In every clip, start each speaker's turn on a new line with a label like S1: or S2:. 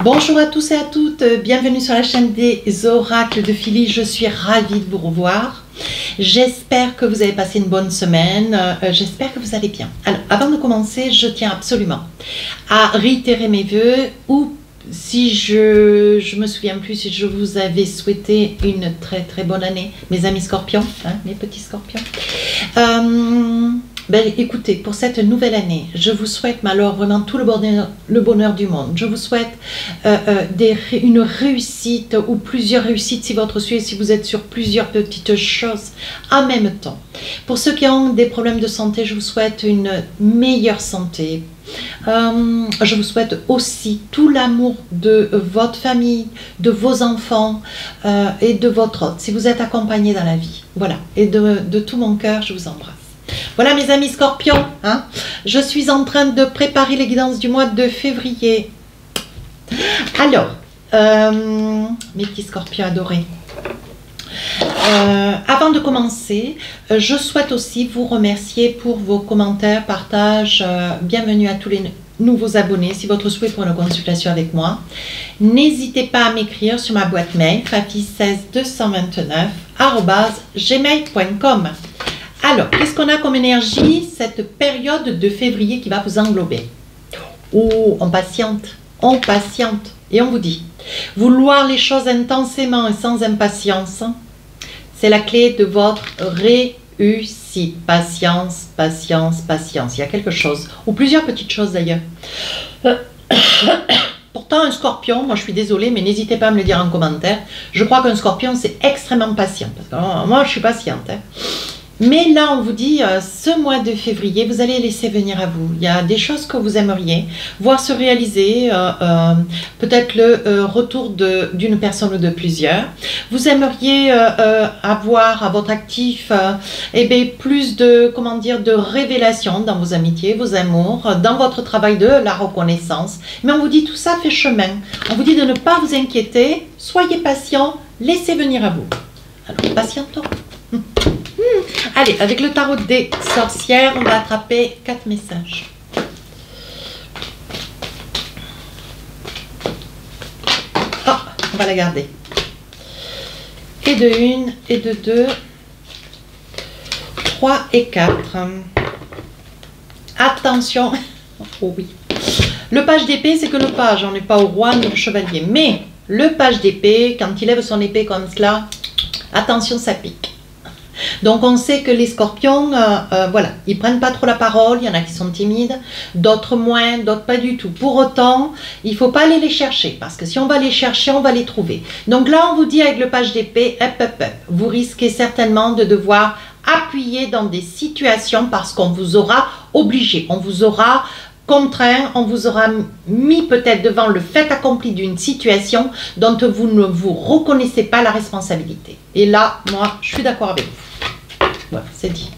S1: Bonjour à tous et à toutes, bienvenue sur la chaîne des oracles de Philly, je suis ravie de vous revoir. J'espère que vous avez passé une bonne semaine, j'espère que vous allez bien. Alors, avant de commencer, je tiens absolument à réitérer mes vœux ou si je me souviens plus, si je vous avais souhaité une très bonne année, mes amis scorpions, hein, mes petits scorpions. Écoutez, pour cette nouvelle année, je vous souhaite alors vraiment tout le bonheur du monde. Je vous souhaite une réussite ou plusieurs réussites si si vous êtes sur plusieurs petites choses en même temps. Pour ceux qui ont des problèmes de santé, je vous souhaite une meilleure santé. Je vous souhaite aussi tout l'amour de votre famille, de vos enfants et de votre hôte, si vous êtes accompagné dans la vie. Voilà, et de tout mon cœur, je vous embrasse. Voilà mes amis scorpions, hein, je suis en train de préparer les guidances du mois de février. Alors, mes petits scorpions adorés, avant de commencer, je souhaite aussi vous remercier pour vos commentaires, partages, bienvenue à tous les nouveaux abonnés. Si votre souhait pour une consultation avec moi, n'hésitez pas à m'écrire sur ma boîte mail fafi16229@gmail.com. Alors, qu'est-ce qu'on a comme énergie cette période de février qui va vous englober? Oh, on patiente et on vous dit, vouloir les choses intensément et sans impatience, c'est la clé de votre réussite. Patience, patience, patience. Il y a quelque chose, ou plusieurs petites choses d'ailleurs. Pourtant, un scorpion, moi je suis désolée, mais n'hésitez pas à me le dire en commentaire. Je crois qu'un scorpion, c'est extrêmement patient. Parce que moi, je suis patiente. Hein. Mais là, on vous dit, ce mois de février, vous allez laisser venir à vous. Il y a des choses que vous aimeriez voir se réaliser, peut-être le retour d'une personne ou de plusieurs. Vous aimeriez avoir à votre actif plus de, comment dire, de révélations dans vos amitiés, vos amours, dans votre travail de la reconnaissance. Mais on vous dit, tout ça fait chemin. On vous dit de ne pas vous inquiéter, soyez patient, laissez venir à vous. Alors, patientons. Allez, avec le tarot des sorcières, on va attraper 4 messages. Oh, on va la garder. Et de 1, et de 2, 3 et 4. Attention. Oh oui. Le page d'épée, c'est que le page, on n'est pas au roi ni au chevalier. Mais le page d'épée, quand il lève son épée comme cela, attention, ça pique. Donc on sait que les scorpions, voilà, ils prennent pas trop la parole, il y en a qui sont timides, d'autres moins, d'autres pas du tout. Pour autant, il faut pas aller les chercher, parce que si on va les chercher, on va les trouver. Donc là, on vous dit avec le page d'épée, vous risquez certainement de devoir appuyer dans des situations parce qu'on vous aura obligé, on vous aura contraint, on vous aura mis peut-être devant le fait accompli d'une situation dont vous ne vous reconnaissez pas la responsabilité. Et là, moi, je suis d'accord avec vous. Voilà, c'est dit.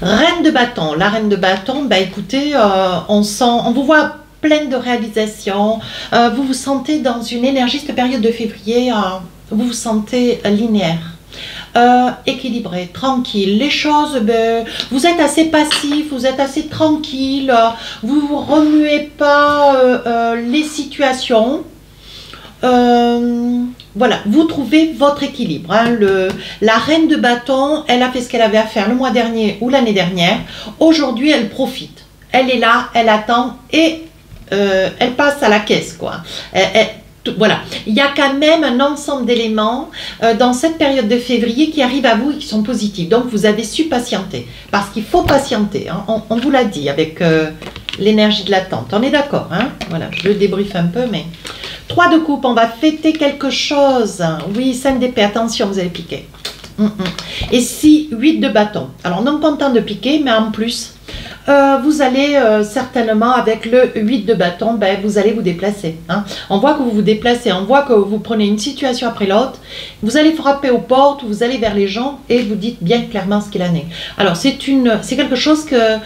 S1: Reine de bâton. La reine de bâton, écoutez, on vous voit pleine de réalisations. Vous vous sentez dans une énergie, cette période de février, vous vous sentez linéaire. Équilibré, tranquille, les choses, vous êtes assez passif, vous êtes assez tranquille, vous ne remuez pas les situations, voilà, vous trouvez votre équilibre, hein. La reine de bâton, elle a fait ce qu'elle avait à faire le mois dernier ou l'année dernière, aujourd'hui elle profite, elle est là, elle attend et elle passe à la caisse, quoi. Voilà, il y a quand même un ensemble d'éléments dans cette période de février qui arrivent à vous et qui sont positifs. Donc vous avez su patienter, parce qu'il faut patienter, hein. On vous l'a dit avec l'énergie de l'attente. On est d'accord, hein? Voilà, je le débriefe un peu, mais 3 de coupe, on va fêter quelque chose. Oui, 5 d'épée, attention, vous allez piquer. Et si 8 de bâton. Alors non content de piquer, mais en plus, vous allez certainement avec le 8 de bâton, vous allez vous déplacer. Hein. On voit que vous vous déplacez, on voit que vous prenez une situation après l'autre, vous allez frapper aux portes, vous allez vers les gens et vous dites bien clairement ce qu'il en est. Alors c'est quelque chose que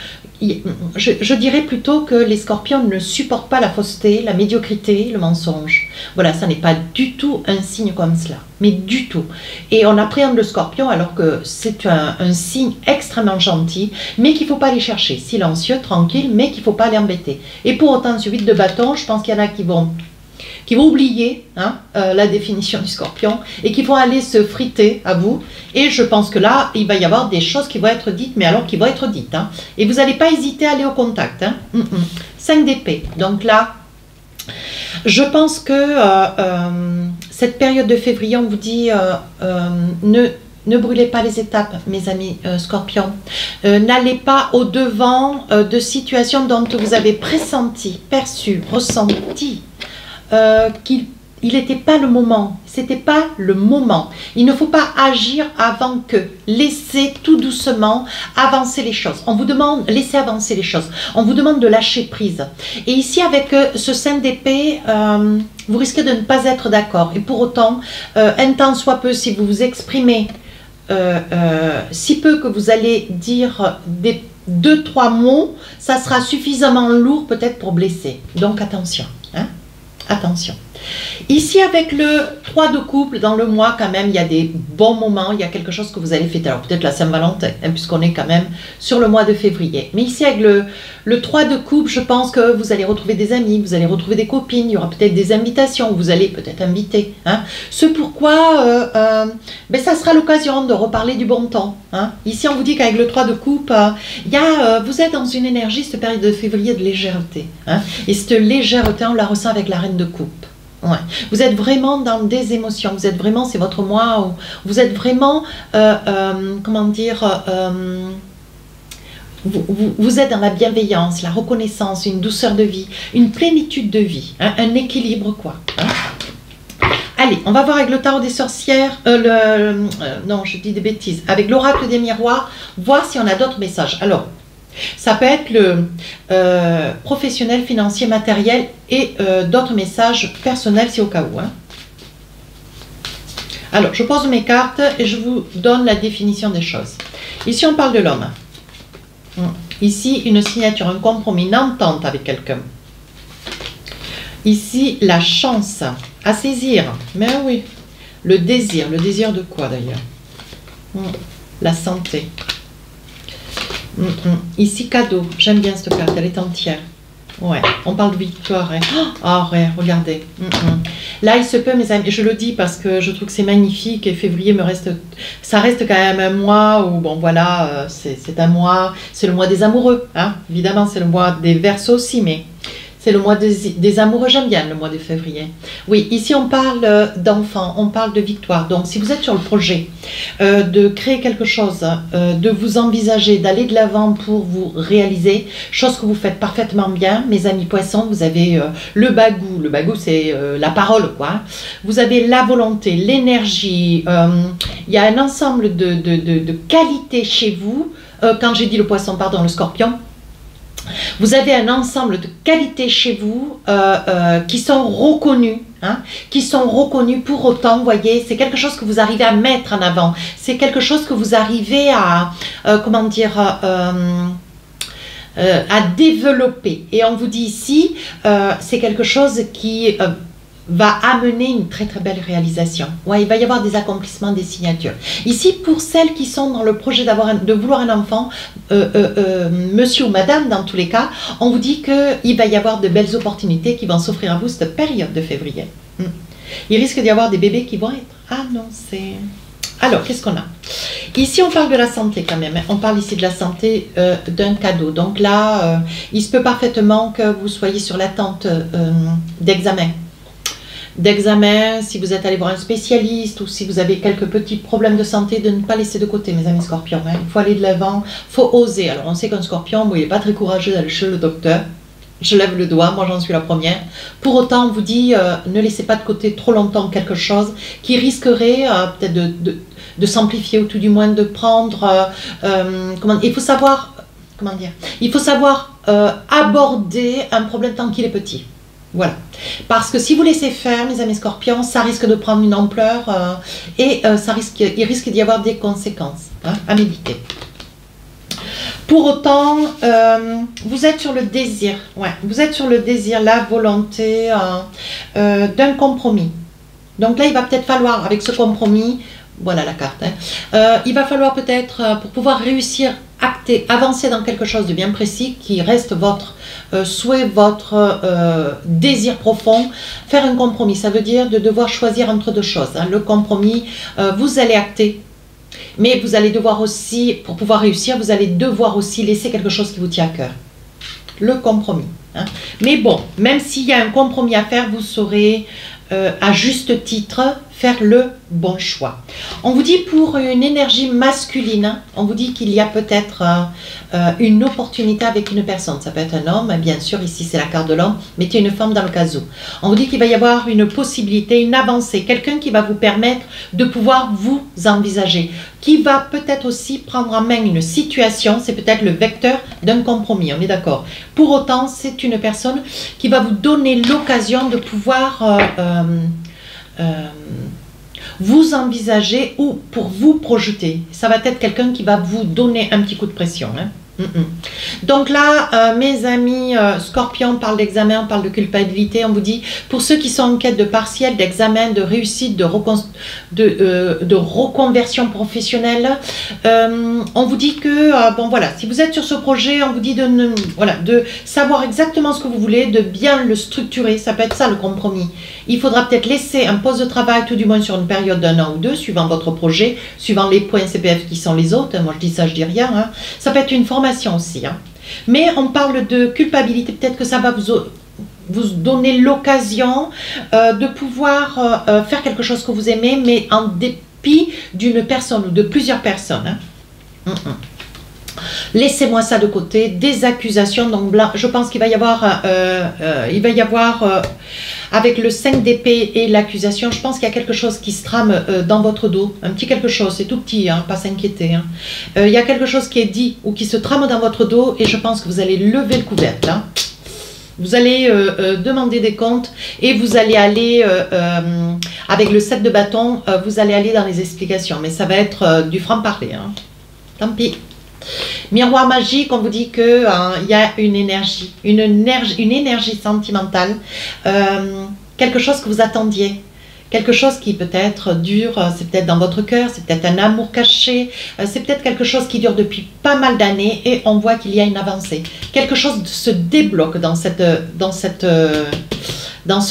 S1: je dirais plutôt que les scorpions ne supportent pas la fausseté, la médiocrité, le mensonge. Voilà, ça n'est pas du tout un signe comme cela, mais du tout. Et on appréhende le scorpion alors que c'est un signe extrêmement gentil, mais qu'il ne faut pas aller chercher. Silencieux, tranquille, mais qu'il ne faut pas aller embêter. Et pour autant, ce 8 de bâton, je pense qu'il y en a qui vont qui vont oublier hein, la définition du scorpion et qui vont aller se friter à vous. Et je pense que là, il va y avoir des choses qui vont être dites, mais alors qui vont être dites. Hein. Et vous n'allez pas hésiter à aller au contact. Hein. 5 d'épée. Donc là, je pense que cette période de février, on vous dit ne brûlez pas les étapes, mes amis scorpions. N'allez pas au-devant de situations dont vous avez pressenti, perçu, ressenti qu'il n'était pas le moment. C'était pas le moment. Il ne faut pas agir avant que. Laissez tout doucement avancer les choses. On vous demande, laissez avancer les choses. On vous demande de lâcher prise. Et ici, avec ce 5 d'épée, vous risquez de ne pas être d'accord. Et pour autant, un temps soit peu, si vous vous exprimez si peu que vous allez dire des 2-3 mots, ça sera suffisamment lourd peut-être pour blesser. Donc attention, hein, attention. Ici avec le 3 de couple, dans le mois quand même, il y a des bons moments, il y a quelque chose que vous allez fêter. Alors peut-être la Saint-Valentin, hein, puisqu'on est quand même sur le mois de février. Mais ici avec le 3 de couple, je pense que vous allez retrouver des amis, vous allez retrouver des copines, il y aura peut-être des invitations, vous allez peut-être inviter. Hein. Ce pourquoi, ben, ça sera l'occasion de reparler du bon temps. Hein. Ici on vous dit qu'avec le 3 de couple, vous êtes dans une énergie, cette période de février, de légèreté. Hein. Et cette légèreté, on la ressent avec la reine de coupe. Ouais. Vous êtes vraiment dans des émotions, vous êtes vraiment, c'est votre moi, où vous êtes vraiment, comment dire, vous êtes dans la bienveillance, la reconnaissance, une douceur de vie, une plénitude de vie, hein, un équilibre quoi. Hein. Allez, on va voir avec le tarot des sorcières, non je dis des bêtises, avec l'oracle des miroirs, voir si on a d'autres messages. Alors, ça peut être le professionnel, financier, matériel et d'autres messages personnels si au cas où. Hein. Alors, je pose mes cartes et je vous donne la définition des choses. Ici, on parle de l'homme. Ici, une signature, un compromis, une entente avec quelqu'un. Ici, la chance à saisir. Mais oui, le désir de quoi d'ailleurs? La santé. Ici, cadeau. J'aime bien cette carte, elle est entière. Ouais, on parle de victoire. Hein. Oh, ouais, regardez. Là, il se peut, mes amis, je le dis parce que je trouve que c'est magnifique et février ça reste quand même un mois où, bon, voilà, c'est un mois, c'est le mois des amoureux. Hein. Évidemment, c'est le mois des Verseaux aussi, mais c'est le mois des amoureux, j'aime bien le mois de février. Oui, ici on parle d'enfants, on parle de victoire. Donc si vous êtes sur le projet de créer quelque chose, de vous envisager, d'aller de l'avant pour vous réaliser, chose que vous faites parfaitement bien, mes amis poissons, vous avez le bagou c'est la parole quoi. Vous avez la volonté, l'énergie, il y a un ensemble de qualités chez vous. Quand j'ai dit le poisson, pardon, le scorpion. Vous avez un ensemble de qualités chez vous qui sont reconnues, hein, qui sont reconnues pour autant, vous voyez, c'est quelque chose que vous arrivez à mettre en avant, c'est quelque chose que vous arrivez à, comment dire, à développer. Et on vous dit ici, c'est quelque chose qui va amener une très très belle réalisation. Ouais, il va y avoir des accomplissements, des signatures. Ici, pour celles qui sont dans le projet de vouloir un enfant, monsieur ou madame, dans tous les cas, on vous dit qu'il va y avoir de belles opportunités qui vont s'offrir à vous cette période de février. Il risque d'y avoir des bébés qui vont être annoncés. Alors, qu'est-ce qu'on a? Ici, on parle de la santé quand même. On parle ici de la santé d'un cadeau. Donc là, il se peut parfaitement que vous soyez sur l'attente d'examen. Si vous êtes allé voir un spécialiste ou si vous avez quelques petits problèmes de santé, de ne pas laisser de côté, mes amis scorpions. Hein. Il faut aller de l'avant, il faut oser. Alors, on sait qu'un scorpion, bon, il n'est pas très courageux d'aller chez le docteur. Je lève le doigt, moi j'en suis la première. Pour autant, on vous dit, ne laissez pas de côté trop longtemps quelque chose qui risquerait peut-être de s'amplifier ou tout du moins de prendre... il faut savoir, il faut savoir aborder un problème tant qu'il est petit. Voilà. Parce que si vous laissez faire, mes amis scorpions, ça risque de prendre une ampleur et il risque d'y avoir des conséquences hein, à méditer. Pour autant, vous êtes sur le désir. Ouais, vous êtes sur le désir, la volonté d'un compromis. Donc là, il va peut-être falloir, avec ce compromis, voilà la carte, hein, il va falloir peut-être, pour pouvoir réussir acter, avancer dans quelque chose de bien précis qui reste votre souhait, votre désir profond. Faire un compromis, ça veut dire de devoir choisir entre deux choses. Hein. Le compromis, vous allez acter, mais vous allez devoir aussi, pour pouvoir réussir, vous allez devoir aussi laisser quelque chose qui vous tient à cœur. Le compromis. Hein. Mais bon, même s'il y a un compromis à faire, vous saurez à juste titre faire le bon choix. On vous dit pour une énergie masculine, on vous dit qu'il y a peut-être une opportunité avec une personne. Ça peut être un homme, bien sûr, ici c'est la carte de l'homme, mettez une femme dans le cas où. On vous dit qu'il va y avoir une possibilité, une avancée, quelqu'un qui va vous permettre de pouvoir vous envisager, qui va peut-être aussi prendre en main une situation, c'est peut-être le vecteur d'un compromis, on est d'accord. Pour autant, c'est une personne qui va vous donner l'occasion de pouvoir vous envisager ou pour vous projeter. Ça va être quelqu'un qui va vous donner un petit coup de pression. Hein. Donc là, mes amis Scorpion, on parle d'examen, on parle de culpabilité. On vous dit, pour ceux qui sont en quête de partiel, d'examen, de réussite, de reconversion professionnelle, on vous dit que, bon voilà, si vous êtes sur ce projet, on vous dit de savoir exactement ce que vous voulez, de bien le structurer. Ça peut être ça le compromis. Il faudra peut-être laisser un poste de travail, tout du moins sur une période d'1 an ou 2, suivant votre projet, suivant les points CPF qui sont les autres. Moi je dis ça, je dis rien. Hein. Ça peut être une formation aussi. Hein. Mais on parle de culpabilité, peut-être que ça va vous donner l'occasion de pouvoir faire quelque chose que vous aimez, mais en dépit d'une personne ou de plusieurs personnes. Hein. Laissez-moi ça de côté, des accusations, donc blanc, je pense qu'il va y avoir, avec le 5 d'épée et l'accusation, je pense qu'il y a quelque chose qui se trame dans votre dos, un petit quelque chose, c'est tout petit, hein, pas s'inquiéter. Hein. Il y a quelque chose qui est dit ou qui se trame dans votre dos et je pense que vous allez lever le couvercle. Hein. Vous allez demander des comptes et vous allez aller, avec le 7 de bâton, vous allez aller dans les explications, mais ça va être du franc-parler. Hein. Tant pis. Miroir magique, on vous dit que il y a une énergie sentimentale, quelque chose que vous attendiez, quelque chose qui peut-être dure, c'est peut-être dans votre cœur, c'est peut-être un amour caché, c'est peut-être quelque chose qui dure depuis pas mal d'années et on voit qu'il y a une avancée. Quelque chose se débloque dans ce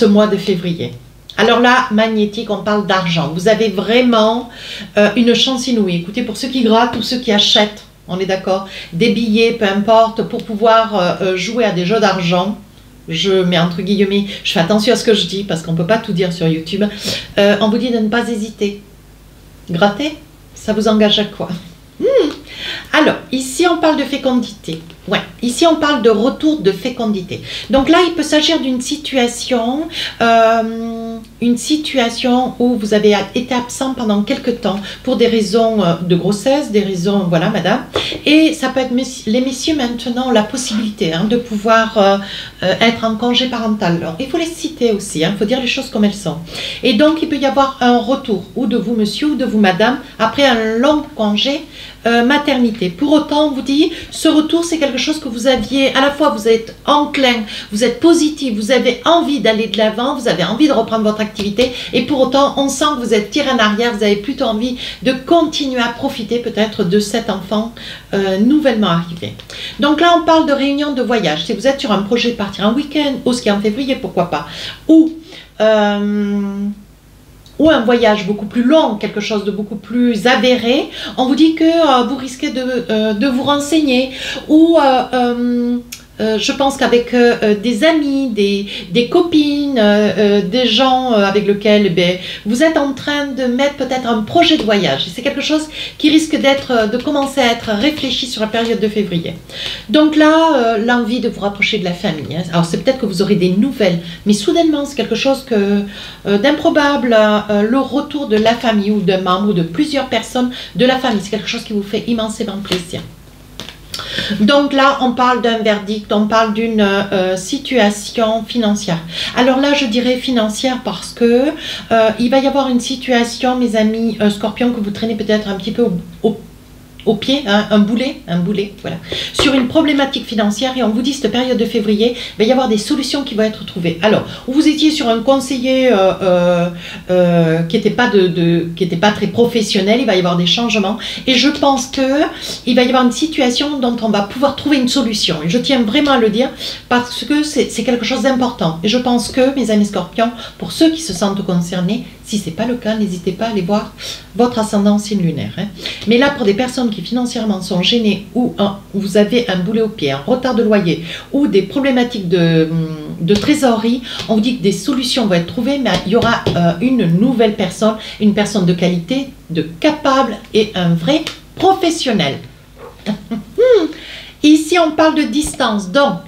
S1: mois de février. Alors là, magnétique, on parle d'argent. Vous avez vraiment une chance inouïe. Écoutez, pour ceux qui grattent ou ceux qui achètent, on est d'accord, des billets, peu importe, pour pouvoir jouer à des jeux d'argent, je mets entre guillemets, je fais attention à ce que je dis parce qu'on ne peut pas tout dire sur YouTube, on vous dit de ne pas hésiter. Gratter, ça vous engage à quoi? Alors, ici on parle de fécondité. Ouais, ici on parle de retour de fécondité. Donc là, il peut s'agir d'une situation, où vous avez été absent pendant quelques temps pour des raisons de grossesse, des raisons, voilà madame. Et ça peut être, les messieurs maintenant, la possibilité hein, de pouvoir être en congé parental. Alors, il faut les citer aussi, il faut dire les choses comme elles sont. Et donc, il peut y avoir un retour, ou de vous monsieur, ou de vous madame, après un long congé maternité. Pour autant, on vous dit, ce retour, c'est quelque chose que vous aviez, à la fois vous êtes enclin, vous êtes positif, vous avez envie d'aller de l'avant, vous avez envie de reprendre votre activité et pour autant, on sent que vous êtes tiré en arrière, vous avez plutôt envie de continuer à profiter peut-être de cet enfant nouvellement arrivé. Donc là, on parle de réunion de voyage. Si vous êtes sur un projet de partir un week-end, ou ce qui est en février, pourquoi pas, ou un voyage beaucoup plus long, quelque chose de beaucoup plus avéré, on vous dit que vous risquez de vous renseigner ou je pense qu'avec des amis, des copines, des gens avec lesquels vous êtes en train de mettre peut-être un projet de voyage. C'est quelque chose qui risque de commencer à être réfléchi sur la période de février. Donc là, l'envie de vous rapprocher de la famille. Hein. Alors c'est peut-être que vous aurez des nouvelles, mais soudainement c'est quelque chose d'improbable. Le retour de la famille ou d'un membre ou de plusieurs personnes de la famille, c'est quelque chose qui vous fait immensément plaisir. Donc là, on parle d'un verdict, on parle d'une situation financière. Alors là, je dirais financière parce que il va y avoir une situation, mes amis Scorpions, que vous traînez peut-être un petit peu au pied, hein, un boulet, voilà, sur une problématique financière, et on vous dit cette période de février, il va y avoir des solutions qui vont être trouvées. Alors, vous étiez sur un conseiller qui n'était pas très professionnel, il va y avoir des changements, et je pense qu'il va y avoir une situation dont on va pouvoir trouver une solution, et je tiens vraiment à le dire, parce que c'est quelque chose d'important, et je pense que, mes amis scorpions, pour ceux qui se sentent concernés, si ce n'est pas le cas, n'hésitez pas à aller voir votre ascendant signe lunaire. Hein. Mais là, pour des personnes qui financièrement sont gênées, ou vous avez un boulet au pied, un retard de loyer, ou des problématiques de trésorerie, on vous dit que des solutions vont être trouvées, mais il y aura une nouvelle personne, une personne de qualité, de capable et un vrai professionnel. Ici, on parle de distance, donc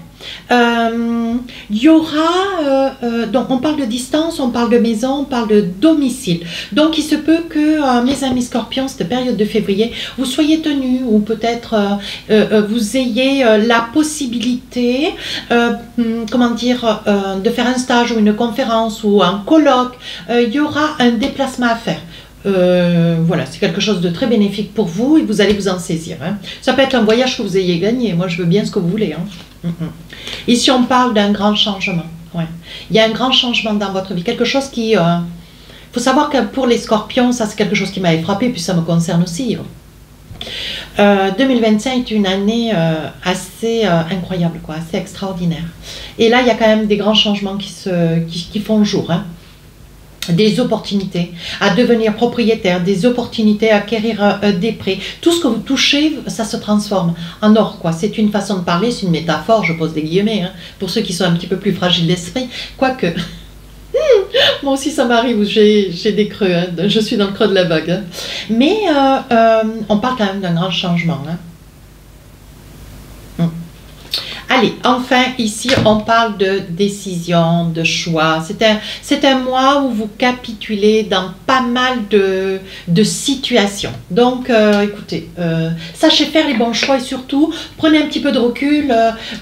S1: il y aura, donc on parle de distance, on parle de maison, on parle de domicile. Donc il se peut que mes amis scorpions, cette période de février, vous soyez tenus, ou peut-être vous ayez la possibilité, comment dire, de faire un stage ou une conférence ou un colloque. Il y aura un déplacement à faire. Voilà, c'est quelque chose de très bénéfique pour vous et vous allez vous en saisir. Hein. Ça peut être un voyage que vous ayez gagné. Moi, je veux bien ce que vous voulez. Hein. Ici, on parle d'un grand changement. Ouais. Il y a un grand changement dans votre vie. Quelque chose qui... faut savoir que pour les scorpions, ça c'est quelque chose qui m'avait frappé, puis ça me concerne aussi. 2025 est une année assez incroyable, quoi, assez extraordinaire. Et là, il y a quand même des grands changements qui font jour. Hein. Des opportunités à devenir propriétaire, des opportunités à acquérir des prêts. Tout ce que vous touchez, ça se transforme en or, quoi. C'est une façon de parler, c'est une métaphore, je pose des guillemets, hein, pour ceux qui sont un petit peu plus fragiles d'esprit. Quoique, moi aussi ça m'arrive, j'ai des creux, hein, je suis dans le creux de la vague. Hein. Mais on parle quand même d'un grand changement. Hein. Allez, enfin, ici, on parle de décision, de choix. C'est un mois où vous capitulez dans pas mal de situations. Donc, écoutez, sachez faire les bons choix et surtout, prenez un petit peu de recul.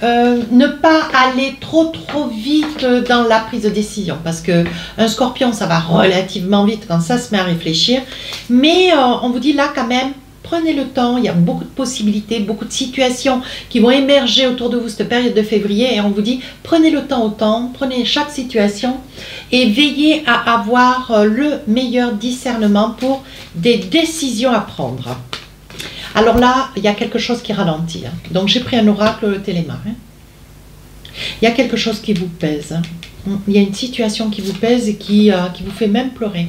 S1: Ne pas aller trop vite dans la prise de décision. Parce que un scorpion, ça va relativement vite quand ça se met à réfléchir. Mais on vous dit là quand même, prenez le temps, il y a beaucoup de possibilités, beaucoup de situations qui vont émerger autour de vous cette période de février et on vous dit prenez le temps au temps, prenez chaque situation et veillez à avoir le meilleur discernement pour des décisions à prendre. Alors là, il y a quelque chose qui ralentit. Hein. Donc j'ai pris un oracle, le Téléma. Hein. Il y a quelque chose qui vous pèse. Hein. Il y a une situation qui vous pèse et qui vous fait même pleurer.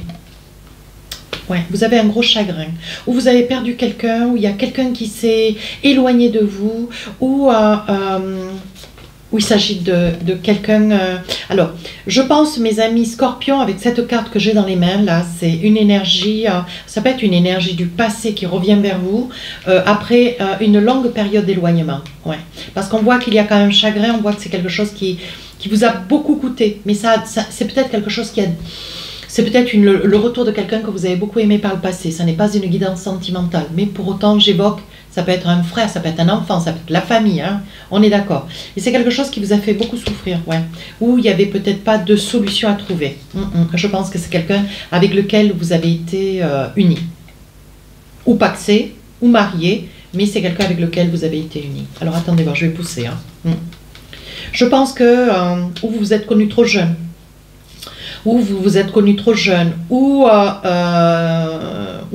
S1: Ouais, vous avez un gros chagrin, ou vous avez perdu quelqu'un, ou il y a quelqu'un qui s'est éloigné de vous, ou il s'agit de quelqu'un... Alors, je pense, mes amis scorpions, avec cette carte que j'ai dans les mains, là, c'est une énergie, ça peut être une énergie du passé qui revient vers vous, après une longue période d'éloignement. Ouais. Parce qu'on voit qu'il y a quand même un chagrin, on voit que c'est quelque chose qui vous a beaucoup coûté, mais ça c'est peut-être quelque chose qui a... C'est peut-être le retour de quelqu'un que vous avez beaucoup aimé par le passé. Ça n'est pas une guidance sentimentale. Mais pour autant, j'évoque, ça peut être un frère, ça peut être un enfant, ça peut être la famille. Hein, on est d'accord. Et c'est quelque chose qui vous a fait beaucoup souffrir. Ouais, où il n'y avait peut-être pas de solution à trouver. Je pense que c'est quelqu'un avec lequel vous avez été unis. Ou paxé, ou marié. Mais c'est quelqu'un avec lequel vous avez été unis. Alors attendez voir, je vais pousser. Hein. Je pense que ou vous vous êtes connu trop jeune. Ou vous vous êtes connu trop jeune, ou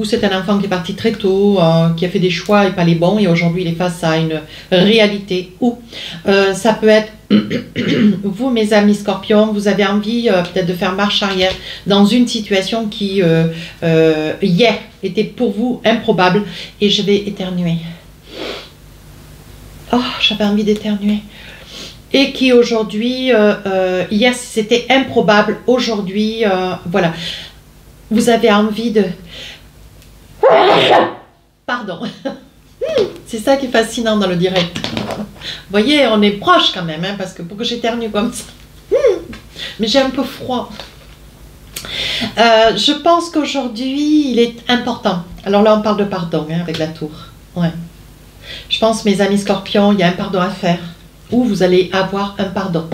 S1: c'est un enfant qui est parti très tôt, qui a fait des choix et pas les bons, et aujourd'hui il est face à une réalité. Ou ça peut être, vous mes amis scorpions, vous avez envie peut-être de faire marche arrière dans une situation qui hier était pour vous improbable, et je vais éternuer. Oh, j'avais envie d'éternuer. Et qui aujourd'hui, hier c'était improbable, aujourd'hui, voilà, vous avez envie de... Pardon, c'est ça qui est fascinant dans le direct. Vous voyez, on est proche quand même, hein, parce que pour que j'éternue comme ça, mais j'ai un peu froid. Je pense qu'aujourd'hui, il est important, alors là on parle de pardon, hein, avec la tour, ouais. Je pense, mes amis scorpions, il y a un pardon à faire. Où vous allez avoir un pardon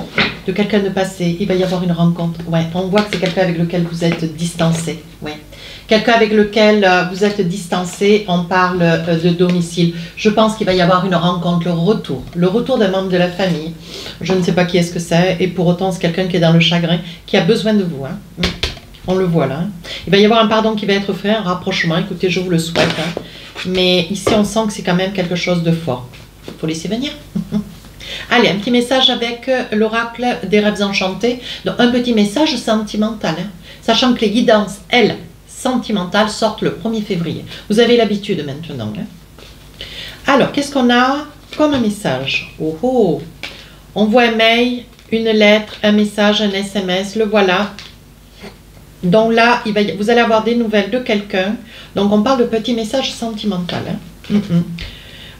S1: de quelqu'un de passé, il va y avoir une rencontre. Ouais, on voit que c'est quelqu'un avec lequel vous êtes distancé. Ouais. quelqu'un avec lequel vous êtes distancé, on parle de domicile. Je pense qu'il va y avoir une rencontre, le retour d'un membre de la famille. Je ne sais pas qui est-ce que c'est, et pour autant c'est quelqu'un qui est dans le chagrin, qui a besoin de vous. Hein. On le voit là. Hein. Il va y avoir un pardon qui va être fait, un rapprochement, écoutez, je vous le souhaite. Hein. Mais ici on sent que c'est quand même quelque chose de fort. Il faut laisser venir. Allez, un petit message avec l'oracle des rêves enchantés. Donc, un petit message sentimental. Hein. Sachant que les guidances, elles, sentimentales, sortent le 1er février. Vous avez l'habitude maintenant. Hein. Alors, qu'est-ce qu'on a comme message? Oh oh. On voit un mail, une lettre, un message, un SMS. Le voilà. Donc là, vous allez avoir des nouvelles de quelqu'un. Donc, on parle de petit message sentimental. Hein.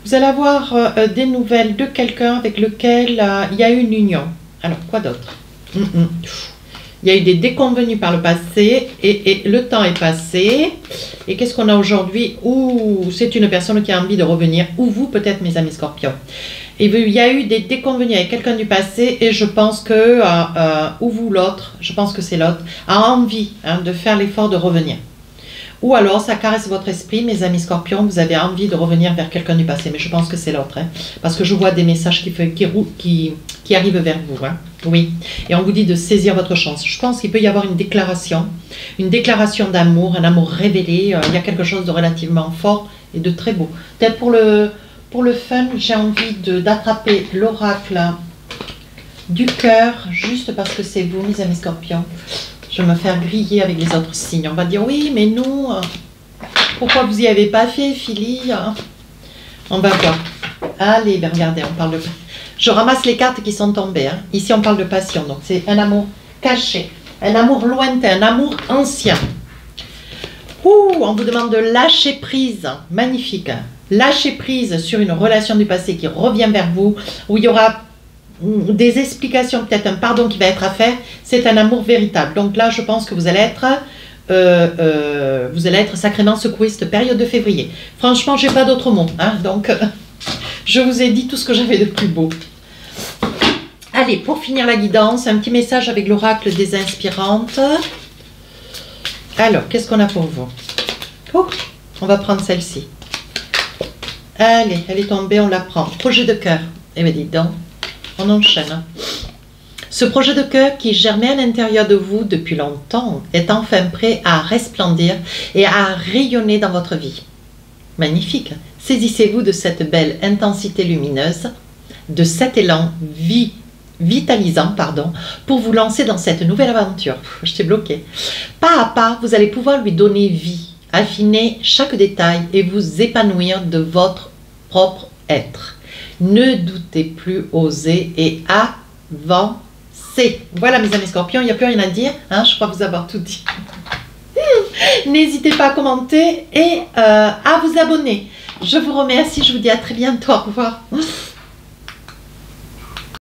S1: Vous allez avoir des nouvelles de quelqu'un avec lequel il y a eu une union. Alors, quoi d'autre? Il y a eu des déconvenus par le passé et le temps est passé. Et qu'est-ce qu'on a aujourd'hui? C'est une personne qui a envie de revenir. Ou vous, peut-être, mes amis scorpions. Et il y a eu des déconvenus avec quelqu'un du passé et je pense que, ou vous, l'autre, je pense que c'est l'autre, a envie de faire l'effort de revenir. Ou alors, ça caresse votre esprit, mes amis scorpions, vous avez envie de revenir vers quelqu'un du passé. Mais je pense que c'est l'autre, hein, parce que je vois des messages qui arrivent vers vous. Hein. Oui, et on vous dit de saisir votre chance. Je pense qu'il peut y avoir une déclaration d'amour, un amour révélé. Il y a quelque chose de relativement fort et de très beau. Peut-être pour le fun, j'ai envie d'attraper l'oracle du cœur, juste parce que c'est vous, mes amis scorpions. Je vais me faire griller avec les autres signes. On va dire, oui, mais nous, pourquoi vous n'y avez pas fait, Philly? On va voir. Allez, ben regardez, on parle de... Je ramasse les cartes qui sont tombées. Hein. Ici, on parle de passion. Donc, c'est un amour caché, un amour lointain, un amour ancien. On vous demande de lâcher prise. Magnifique. Lâcher prise sur une relation du passé qui revient vers vous, où il y aura des explications, peut-être un pardon qui va être à faire. C'est un amour véritable. Donc là, je pense que vous allez être sacrément secoué cette période de février. Franchement, j'ai pas d'autres mots. Hein, donc, je vous ai dit tout ce que j'avais de plus beau. Allez, pour finir la guidance, un petit message avec l'oracle des inspirantes. Alors, qu'est-ce qu'on a pour vous? On va prendre celle-ci. Allez, elle est tombée, on la prend. Projet de cœur. Eh bien, dites donc, on enchaîne. Ce projet de cœur qui germait à l'intérieur de vous depuis longtemps est enfin prêt à resplendir et à rayonner dans votre vie. Magnifique. Saisissez-vous de cette belle intensité lumineuse, de cet élan vitalisant, pour vous lancer dans cette nouvelle aventure. Je t'ai bloqué. Pas à pas, vous allez pouvoir lui donner vie, affiner chaque détail et vous épanouir de votre propre être. Ne doutez plus, osez et avancez. Voilà, mes amis scorpions, il n'y a plus rien à dire. Hein, je crois vous avoir tout dit. N'hésitez pas à commenter et à vous abonner. Je vous remercie, je vous dis à très bientôt. Au revoir.